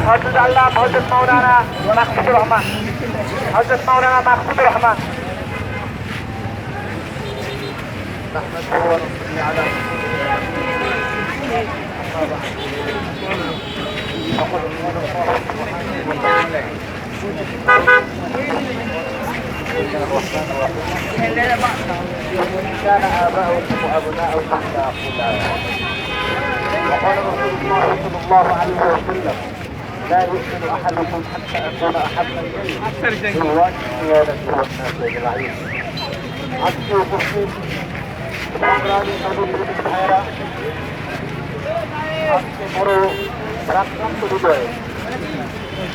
হযরত আল্লাহ হযরত মাওলানা মাকসুদুর রহমান, হযরত মাওলানা মাকসুদুর রহমান। كان آباؤكم وأبناؤكم يقولون وقال رسول الله صلى الله عليه وسلم لا يؤمن أحدكم حتى أكون أحب إليه من والده والناس أجمعين. আজকে উপস্থিত সংগ্রামী নবীর ভাইয়েরা, আজকে বড় রাক্রান্ত হৃদয়ে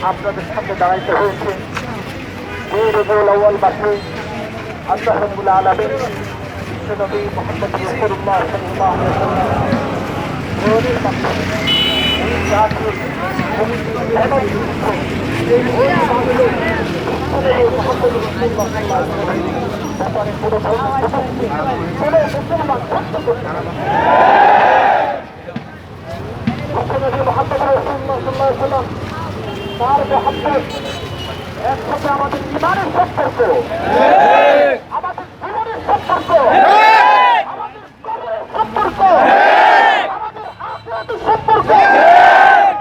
আপনাদের সামনে দাঁড়াইতে হয়েছে। এই রবিউল আউয়াল মাসে আল্লাহ রাব্বুল আলামিন বিশ্বনবী মুহাম্মদ রাসূলুল্লাহ সাল্লাল্লাহু আলাইহি ওয়াসাল্লাম ওদের মাধ্যমে এই জাতির এই ওই মামলে মুহাম্মদ রাসূলুল্লাহ সাল্লাল্লাহু আলাইহি ওয়াসাল্লাম ব্যাপারে পুরো মুসলমান সত্য করে বিশ্বনবী মুহাম্মদ রাসূলুল্লাহ সাল্লাল্লাহু আলাইহি ওয়াসাল্লাম তার মুহাম্মদ একসাথে আমাদের ইমানের সম্পর্ক, আমাদের জীবনের সম্পর্ক, আমাদের কবরের সম্পর্ক, আমাদের আখিরাতের সম্পর্ক।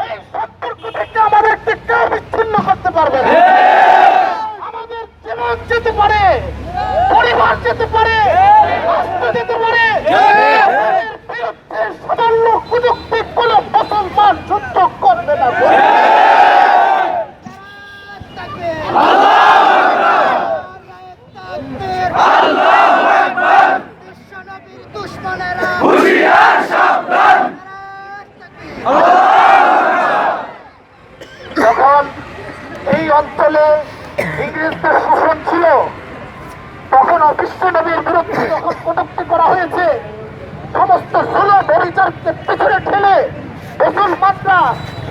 এই সম্পর্ক থেকে আমাদেরকে কেউ বিচ্ছিন্ন করতে পারবে না। আমাদের জীবন যেতে পারে, পরিবার যেতে পারে, রাষ্ট্র যেতে পারে, আমাদের বিরুদ্ধে সামান্য কুযুক্তি কোনো মুসলমান যুদ্ধ করবে না। যখন এই অঞ্চলে ইংরেজদের শাসন ছিল, তখন বিশ্ব নবীর বিরুদ্ধে যখন কটূক্তি করা হয়েছে, সমস্ত জুলুম অবিচারকে পিছনে ঠেলে মুসলমানরা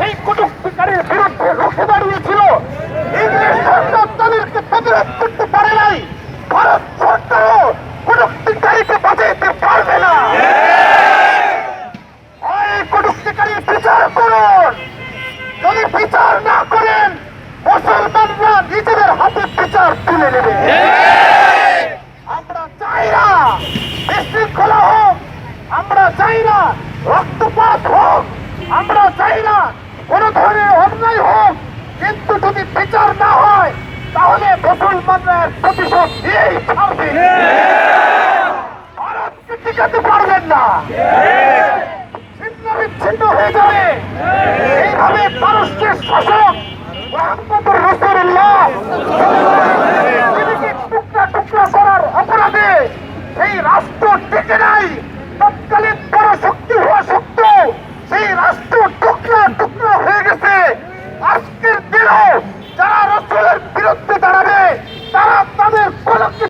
এই কটূক্তিকারীর বিরুদ্ধে রুখে দাঁড়িয়েছিল। ইংরেজ সরকার তাদেরকে প্রতিরোধ করতে পারে নাই। ভারত সরকারও কটূক্তিকারীকে বাঁচাইতে পারবে না। এই কটূক্তিকারীর বিচার করুন। যদি বিচার না করেন, মুসলমানরা নিজেদের হাতে বিচার তুলে নেবে। আমরা চাই না বিশৃঙ্খলা হোক, আমরা চাই না রক্তপাত হোক, আমরা চাই না কোন ধরনের অন্যায় হোক। কিন্তু যদি বিচার না হয়, তাহলে মুসলমানরা প্রতিশোধ দিয়েই ছাড়বে। ভারতকে টিকাতে পারবেন না, ছিন্ন বিচ্ছিন্ন হয়ে যাবে। এইভাবে মানুষকে শাসক মুহাম্মদুর রাসূলুল্লাহ টুকরা টুকরা করার অপরাধে সেই রাষ্ট্র টিকে নাই। তৎকালীন পরাশক্তি হওয়া সত্ত্বেও সেই রাষ্ট্র